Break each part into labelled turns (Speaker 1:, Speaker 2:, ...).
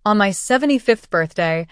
Speaker 1: On my 75th birthday,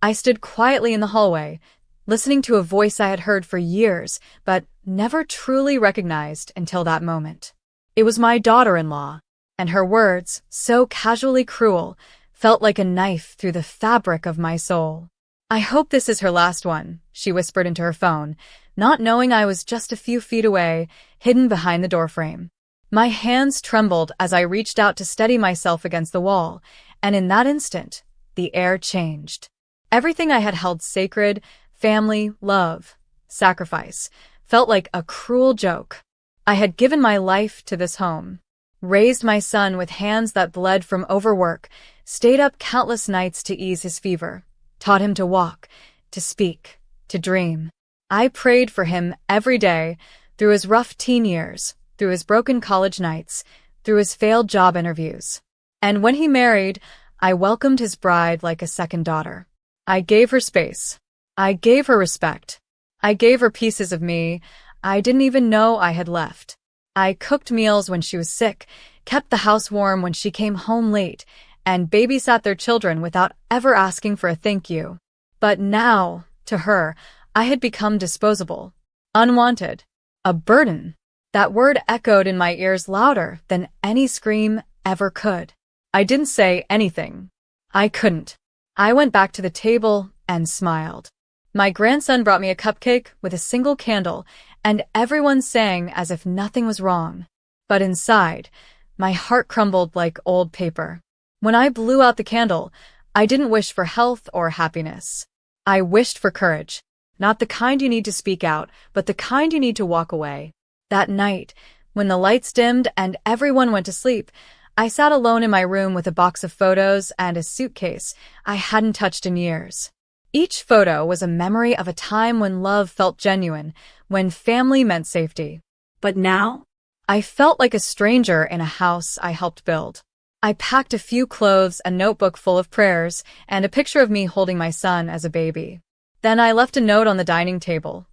Speaker 1: I stood quietly in the hallway, listening to a voice I had heard for years, but never truly recognized until that moment. It was my daughter-in-law, and her words, so casually cruel, felt like a knife through the fabric of my soul. "I hope this is her last one," she whispered into her phone, not knowing I was just a few feet away, hidden behind the doorframe. My hands trembled as I reached out to steady myself against the wall, and in that instant, the air changed. Everything I had held sacred, family, love, sacrifice, felt like a cruel joke. I had given my life to this home, raised my son with hands that bled from overwork, stayed up countless nights to ease his fever, taught him to walk, to speak, to dream. I prayed for him every day, through his rough teen years, through his broken college nights, through his failed job interviews. And when he married, I welcomed his bride like a second daughter. I gave her space. I gave her respect. I gave her pieces of me I didn't even know I had left. I cooked meals when she was sick, kept the house warm when she came home late, and babysat their children without ever asking for a thank you. But now, to her, I had become disposable, unwanted, a burden. That word echoed in my ears louder than any scream ever could. I didn't say anything. I couldn't. I went back to the table and smiled. My grandson brought me a cupcake with a single candle, and everyone sang as if nothing was wrong. But inside, my heart crumbled like old paper. When I blew out the candle, I didn't wish for health or happiness. I wished for courage. Not the kind you need to speak out, but the kind you need to walk away. That night, when the lights dimmed and everyone went to sleep, I sat alone in my room with a box of photos and a suitcase I hadn't touched in years. Each photo was a memory of a time when love felt genuine, when family meant safety. But now, I felt like a stranger in a house I helped build. I packed a few clothes, a notebook full of prayers, and a picture of me holding my son as a baby. Then I left a note on the dining table.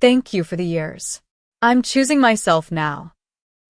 Speaker 1: "Thank you for the years. I'm choosing myself now."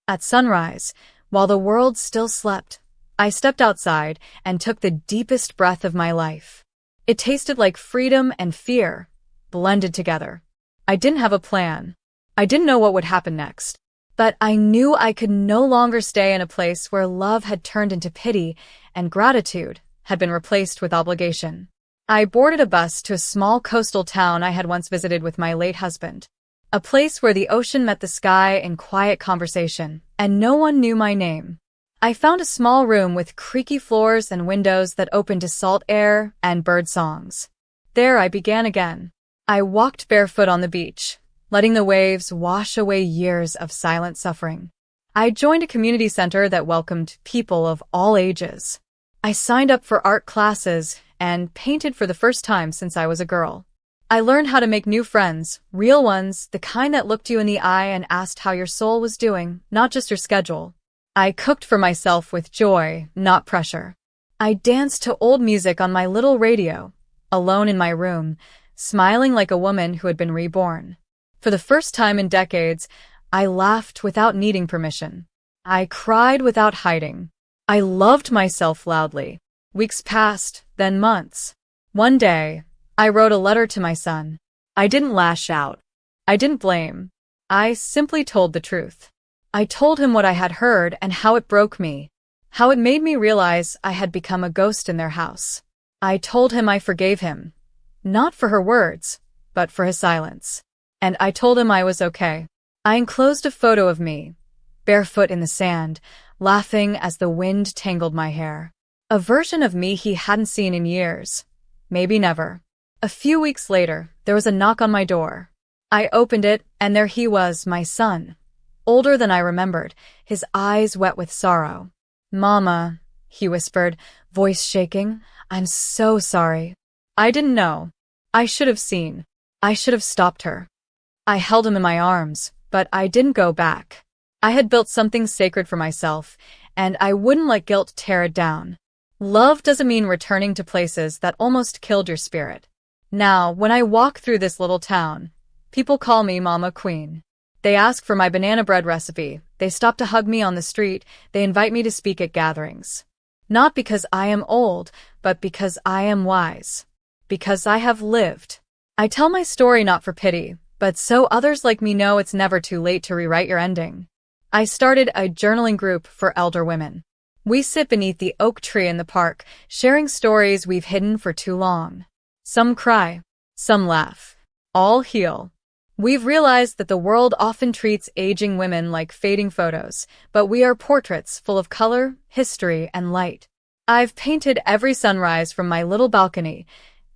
Speaker 1: At sunrise, while the world still slept, I stepped outside and took the deepest breath of my life. It tasted like freedom and fear, blended together. I didn't have a plan. I didn't know what would happen next. But I knew I could no longer stay in a place where love had turned into pity and gratitude had been replaced with obligation. I boarded a bus to a small coastal town I had once visited with my late husband. A place where the ocean met the sky in quiet conversation, and no one knew my name. I found a small room with creaky floors and windows that opened to salt air and bird songs. There I began again. I walked barefoot on the beach, letting the waves wash away years of silent suffering. I joined a community center that welcomed people of all ages. I signed up for art classes and painted for the first time since I was a girl. I learned how to make new friends, real ones, the kind that looked you in the eye and asked how your soul was doing, not just your schedule. I cooked for myself with joy, not pressure. I danced to old music on my little radio, alone in my room, smiling like a woman who had been reborn. For the first time in decades, I laughed without needing permission. I cried without hiding. I loved myself loudly. Weeks passed, then months. One day, I wrote a letter to my son. I didn't lash out. I didn't blame. I simply told the truth. I told him what I had heard and how it broke me, how it made me realize I had become a ghost in their house. I told him I forgave him, not for her words, but for his silence. And I told him I was okay. I enclosed a photo of me, barefoot in the sand, laughing as the wind tangled my hair. A version of me he hadn't seen in years, maybe never. A few weeks later, there was a knock on my door. I opened it, and there he was, my son. Older than I remembered, his eyes wet with sorrow. "Mama," he whispered, voice shaking, "I'm so sorry. I didn't know. I should have seen. I should have stopped her." I held him in my arms, but I didn't go back. I had built something sacred for myself, and I wouldn't let guilt tear it down. Love doesn't mean returning to places that almost killed your spirit. Now, when I walk through this little town, people call me Mama Queen. They ask for my banana bread recipe, they stop to hug me on the street, they invite me to speak at gatherings. Not because I am old, but because I am wise. Because I have lived. I tell my story not for pity, but so others like me know it's never too late to rewrite your ending. I started a journaling group for elder women. We sit beneath the oak tree in the park, sharing stories we've hidden for too long. Some cry, some laugh, all heal. We've realized that the world often treats aging women like fading photos, but we are portraits full of color, history, and light. I've painted every sunrise from my little balcony,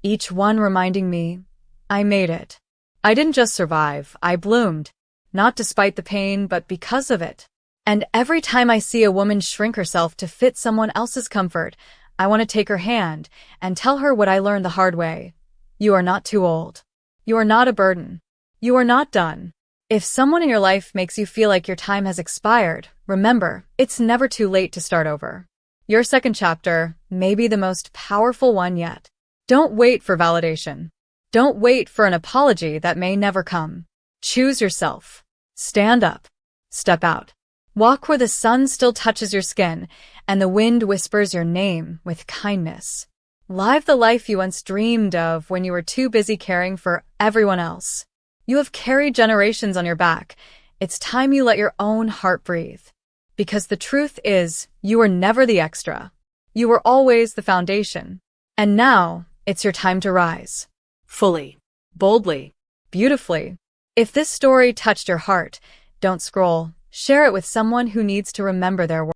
Speaker 1: each one reminding me, I made it. I didn't just survive, I bloomed. Not despite the pain, but because of it. And every time I see a woman shrink herself to fit someone else's comfort, I want to take her hand and tell her what I learned the hard way. You are not too old. You are not a burden. You are not done. If someone in your life makes you feel like your time has expired, remember, it's never too late to start over. Your second chapter may be the most powerful one yet. Don't wait for validation. Don't wait for an apology that may never come. Choose yourself. Stand up. Step out. Walk where the sun still touches your skin and the wind whispers your name with kindness. Live the life you once dreamed of when you were too busy caring for everyone else. You have carried generations on your back. It's time you let your own heart breathe. Because the truth is, you were never the extra. You were always the foundation. And now, it's your time to rise. Fully. Boldly. Beautifully. If this story touched your heart, don't scroll. Share it with someone who needs to remember their worth.